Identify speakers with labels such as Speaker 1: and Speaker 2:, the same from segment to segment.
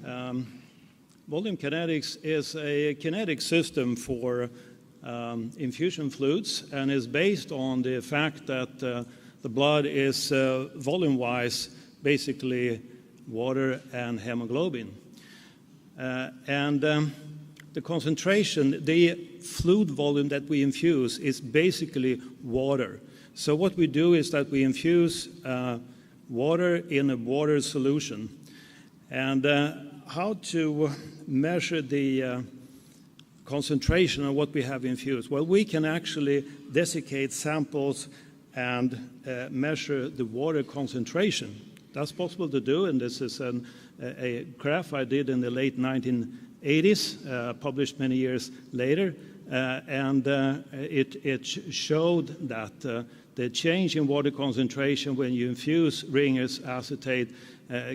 Speaker 1: Volume kinetics is a kinetic system for infusion fluids and is based on the fact that the blood is volume-wise basically water and hemoglobin. The concentration, the fluid volume that we infuse is basically water. So what we do is that we infuse water in a water solution. And how to measure the concentration of what we have infused? Well, we can actually desiccate samples and measure the water concentration. That's possible to do, and this is a graph I did in the late 1980s, published many years later, and it showed that the change in water concentration when you infuse Ringer's acetate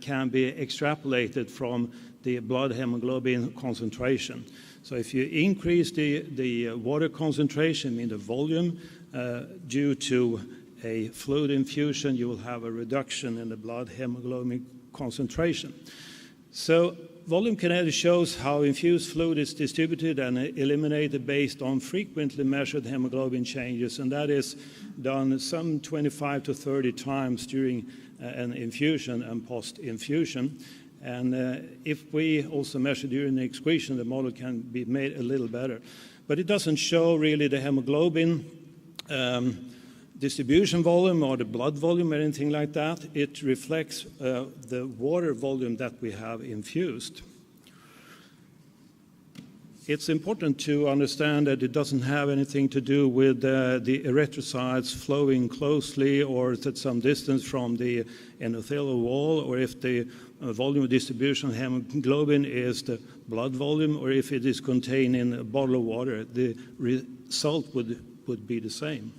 Speaker 1: can be extrapolated from the blood hemoglobin concentration. So if you increase the water concentration, I mean the volume, due to a fluid infusion, you will have a reduction in the blood hemoglobin concentration. So volume kinetics shows how infused fluid is distributed and eliminated based on frequently measured hemoglobin changes, and that is done some 25 to 30 times during an infusion and post-infusion. And if we also measure during the excretion, the model can be made a little better. But it doesn't show really the hemoglobin distribution volume or the blood volume or anything like that. It reflects the water volume that we have infused. It's important to understand that it doesn't have anything to do with the erythrocytes flowing closely or at some distance from the endothelial wall, or if the volume of distribution of hemoglobin is the blood volume, or if it is contained in a bottle of water. The result would be the same.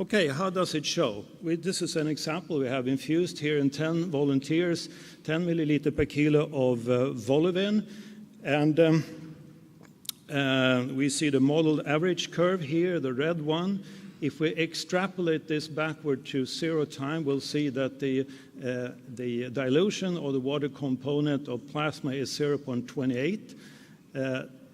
Speaker 1: Okay, how does it show? This is an example. We have infused here in 10 volunteers, 10 milliliter per kilo of Volivin, and we see the modeled average curve here, the red one. If we extrapolate this backward to 0 time, we'll see that the dilution or the water component of plasma is 0.28.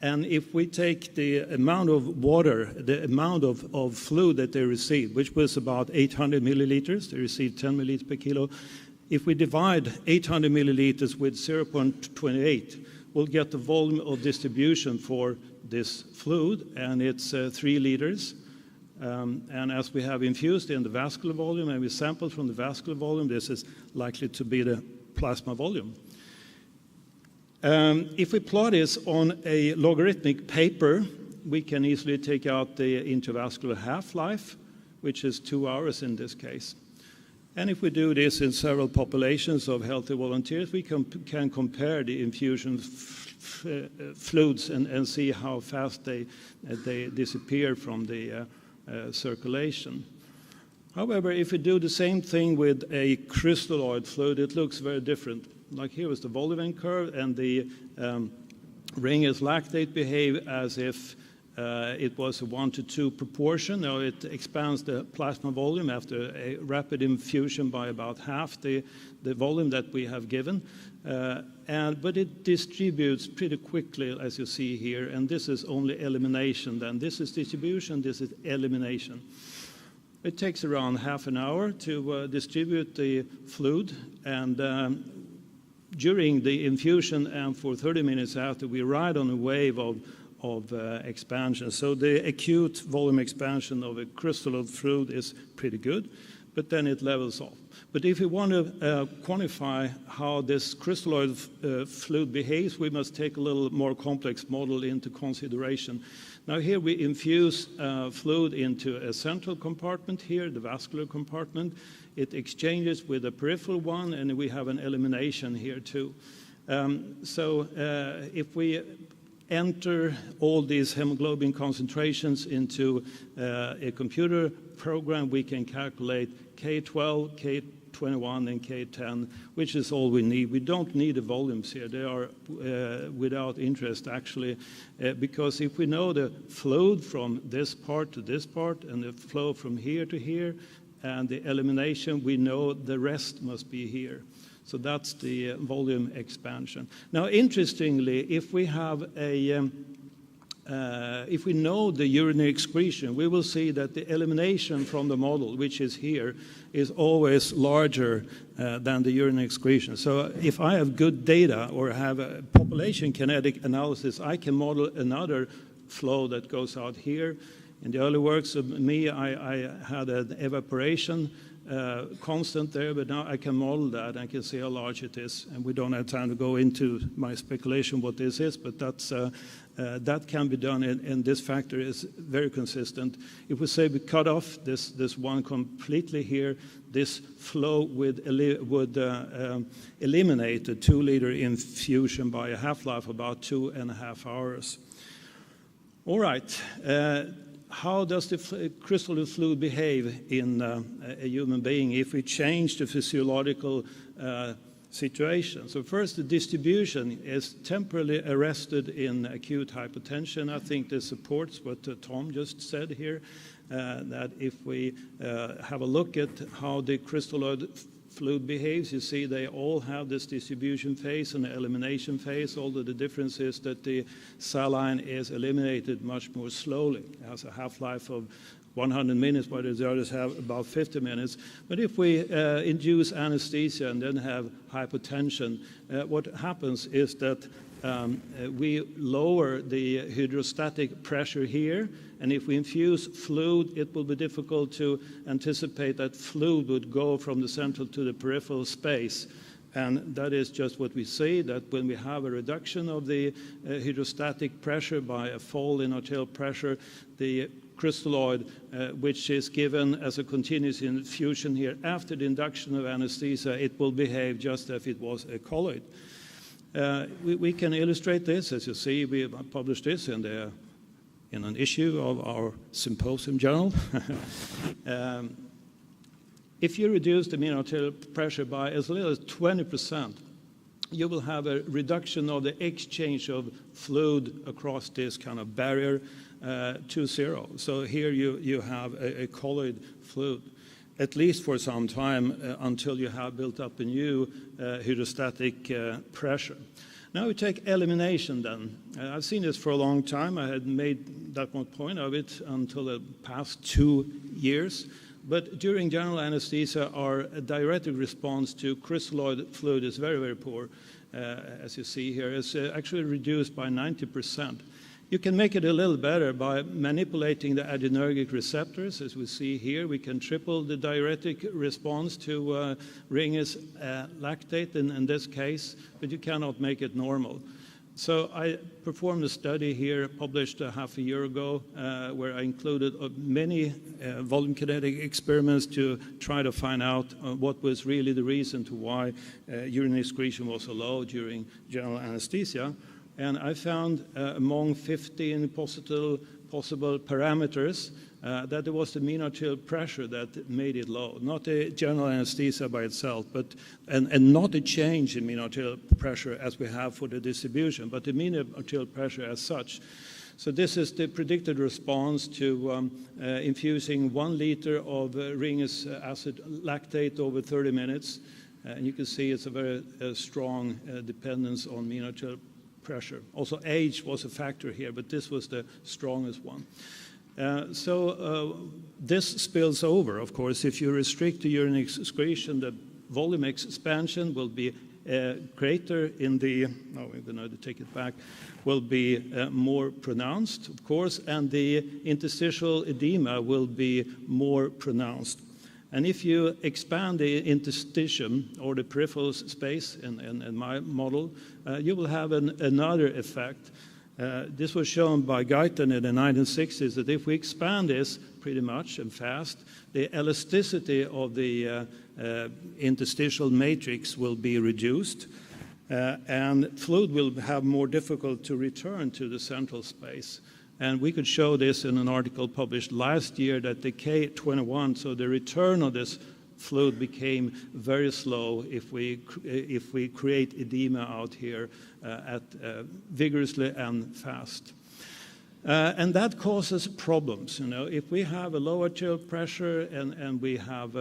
Speaker 1: And if we take the amount of water, the amount of fluid that they received, which was about 800 milliliters, they received 10 milliliters per kilo. If we divide 800 milliliters with 0.28, we'll get the volume of distribution for this fluid, and it's 3 liters. And as we have infused in the vascular volume and we sampled from the vascular volume, this is likely to be the plasma volume. If we plot this on a logarithmic paper, we can easily take out the intravascular half-life, which is 2 hours in this case. And if we do this in several populations of healthy volunteers, we can compare the infusion fluids and see how fast they disappear from the circulation. However, if we do the same thing with a crystalloid fluid, it looks very different. Like here is the Volivin curve, and the Ringer's lactate behave as if it was a 1:2 proportion. Now it expands the plasma volume after a rapid infusion by about half the volume that we have given. But it distributes pretty quickly, as you see here, and this is only elimination then. This is distribution, this is elimination. It takes around half an hour to distribute the fluid, and during the infusion and for 30 minutes after, we ride on a wave of expansion. So the acute volume expansion of a crystalloid fluid is pretty good, but then it levels off. But if we want to quantify how this crystalloid fluid behaves, we must take a little more complex model into consideration. Now here we infuse fluid into a central compartment here, the vascular compartment. It exchanges with a peripheral one, and we have an elimination here too. If we enter all these hemoglobin concentrations into a computer program, we can calculate K12, K21, and K10, which is all we need. We don't need the volumes here. They are without interest, actually, because if we know the flow from this part to this part and the flow from here to here and the elimination, we know the rest must be here. So that's the volume expansion. Now, interestingly, if we have if we know the urinary excretion, we will see that the elimination from the model, which is here, is always larger than the urinary excretion. So if I have good data or have a population kinetic analysis, I can model another flow that goes out here. In the early works of me, I had an evaporation constant there, but now I can model that and I can see how large it is. And we don't have time to go into my speculation what this is, but that's, that can be done, and this factor is very consistent. If we say we cut off this one completely here, this flow would eliminate the 2-liter infusion by a half-life of about 2.5 hours. All right. How does the crystalline fluid behave in a human being if we change the physiological situation? So first, the distribution is temporarily arrested in acute hypotension. I think this supports what Tom just said here, that if we have a look at how the crystalloid fluid behaves, you see they all have this distribution phase and the elimination phase, although the difference is that the saline is eliminated much more slowly. It has a half-life of 100 minutes, while the others have about 50 minutes. But if we induce anesthesia and then have hypotension, what happens is that we lower the hydrostatic pressure here, and if we infuse fluid, it will be difficult to anticipate that fluid would go from the central to the peripheral space. And that is just what we see, that when we have a reduction of the hydrostatic pressure by a fall in arterial pressure, the crystalloid, which is given as a continuous infusion here after the induction of anesthesia, it will behave just as if it was a colloid. We can illustrate this. As you see, we published this in an issue of our symposium journal. If you reduce the mean arterial pressure by as little as 20%, you will have a reduction of the exchange of fluid across this kind of barrier to zero. So here you have a colloid fluid, at least for some time until you have built up a new hydrostatic pressure. Now we take elimination then. I've seen this for a long time. I had made that one point of it until the past 2 years. But during general anesthesia, our diuretic response to crystalloid fluid is very, very poor. As you see here, it's actually reduced by 90%. You can make it a little better by manipulating the adrenergic receptors. As we see here, we can triple the diuretic response to Ringer's lactate in this case, but you cannot make it normal. So I performed a study here, published half a year ago, where I included many volume kinetic experiments to try to find out what was really the reason to why urinary excretion was so low during general anesthesia. And I found among 15 possible parameters that it was the mean arterial pressure that made it low, not the general anesthesia by itself, but and not a change in mean arterial pressure as we have for the distribution, but the mean arterial pressure as such. So this is the predicted response to infusing 1 liter of Ringer's acid lactate over 30 minutes. And you can see it's a very strong dependence on mean arterial pressure. Also, age was a factor here, but this was the strongest one. This spills over, of course. If you restrict the urinary excretion, the volume expansion will be greater in the, we're going to take it back, will be more pronounced, of course, and the interstitial edema will be more pronounced. And if you expand the interstitium or the peripheral space in my model, you will have another effect. This was shown by Guyton in the 1960s, that if we expand this pretty much and fast, the elasticity of the interstitial matrix will be reduced, and fluid will have more difficult to return to the central space. And we could show this in an article published last year that the K21, so the return of this fluid became very slow if we create edema out here vigorously and fast. And that causes problems. You know, if we have a low arterial pressure and we have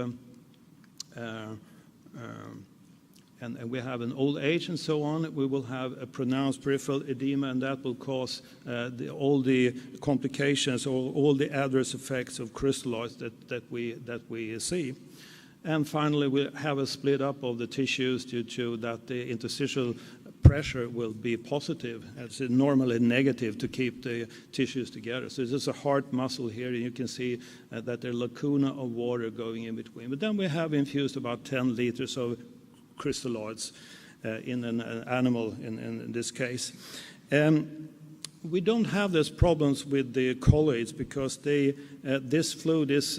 Speaker 1: and we have an old age and so on, we will have a pronounced peripheral edema, and that will cause all the complications or all the adverse effects of crystalloids that we see. And finally, we'll have a split up of the tissues due to that the interstitial pressure will be positive. It's normally negative to keep the tissues together. So there's a heart muscle here, and you can see that there's a lacuna of water going in between. But then we have infused about 10 liters of crystalloids in an animal in this case. We don't have these problems with the colloids because this fluid is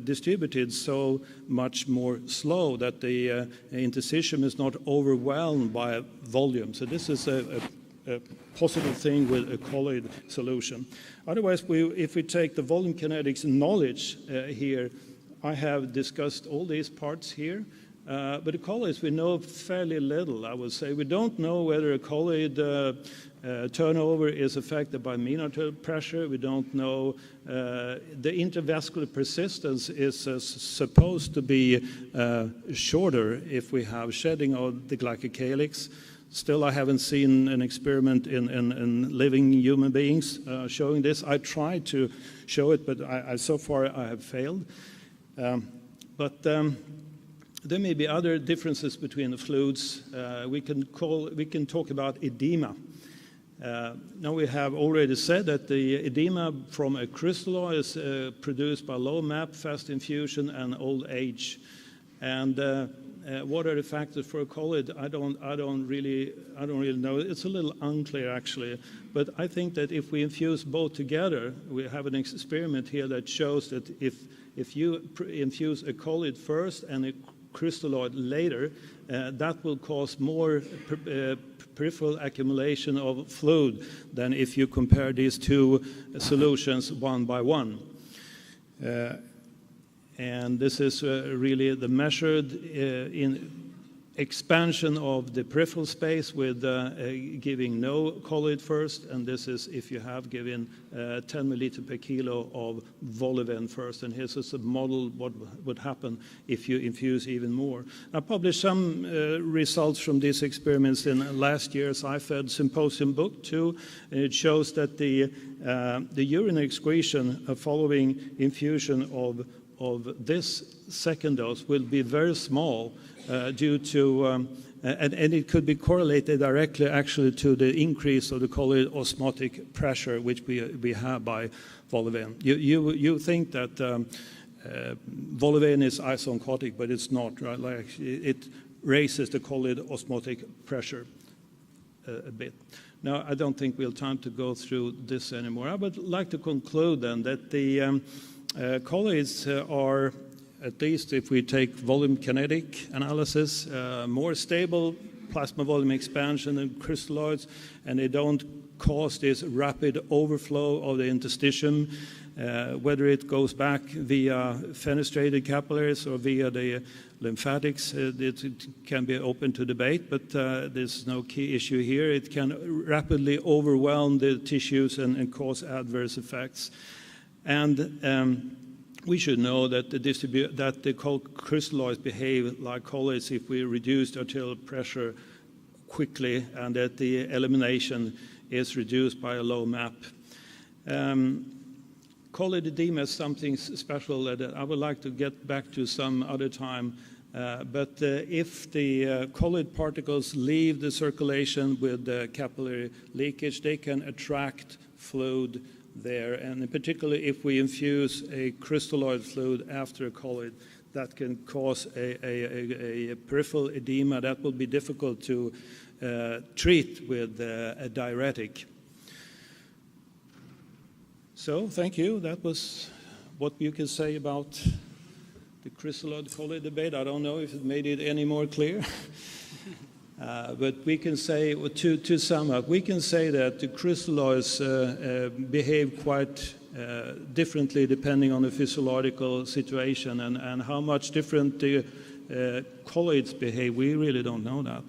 Speaker 1: distributed so much more slow that the interstitium is not overwhelmed by volume. So this is a positive thing with a colloid solution. Otherwise, if we take the volume kinetics knowledge here, I have discussed all these parts here. But the colloids, we know fairly little, I would say. We don't know whether a colloid turnover is affected by mean arterial pressure. We don't know. The intravascular persistence is supposed to be shorter if we have shedding of the glycocalyx. Still, I haven't seen an experiment in living human beings showing this. I tried to show it, but so far I have failed. There may be other differences between the fluids. We can talk about edema. Now we have already said that the edema from a crystalloid is produced by low MAP, fast infusion, and old age. And what are the factors for a colloid? I don't really know. It's a little unclear actually. But I think that if we infuse both together, we have an experiment here that shows that if you infuse a colloid first and a crystalloid later, that will cause more peripheral accumulation of fluid than if you compare these two solutions one by one. And this is really the measured in expansion of the peripheral space with giving no colloid first, and this is if you have given 10 milliliter per kilo of Voliven first, and here's just a model what would happen if you infuse even more. I published some results from these experiments in last year's IFED Symposium book too, and it shows that the urine excretion following infusion of this second dose will be very small due to, and it could be correlated directly actually to the increase of the colloid osmotic pressure which we have by Voliven. You think that Voliven is isoncotic, but it's not, right? Like it raises the colloid osmotic pressure a bit. Now, I don't think we'll have time to go through this anymore. I would like to conclude then that the colloids are, at least if we take volume kinetic analysis, more stable plasma volume expansion than crystalloids, and they don't cause this rapid overflow of the interstitium, whether it goes back via fenestrated capillaries or via the lymphatics. It can be open to debate, but there's no key issue here. It can rapidly overwhelm the tissues and cause adverse effects. And we should know that the crystalloids behave like colloids if we reduce the arterial pressure quickly, and that the elimination is reduced by a low MAP. Colloid edema is something special that I would like to get back to some other time. But if the colloid particles leave the circulation with the capillary leakage, they can attract fluid there, and in particular if we infuse a crystalloid fluid after a colloid, that can cause a peripheral edema that will be difficult to treat with a diuretic. So thank you. That was what you can say about the crystalloid-colloid debate. I don't know if it made it any more clear. But we can say, to sum up, we can say that the crystalloids behave quite differently depending on the physiological situation, and how much different the colloids behave, we really don't know that.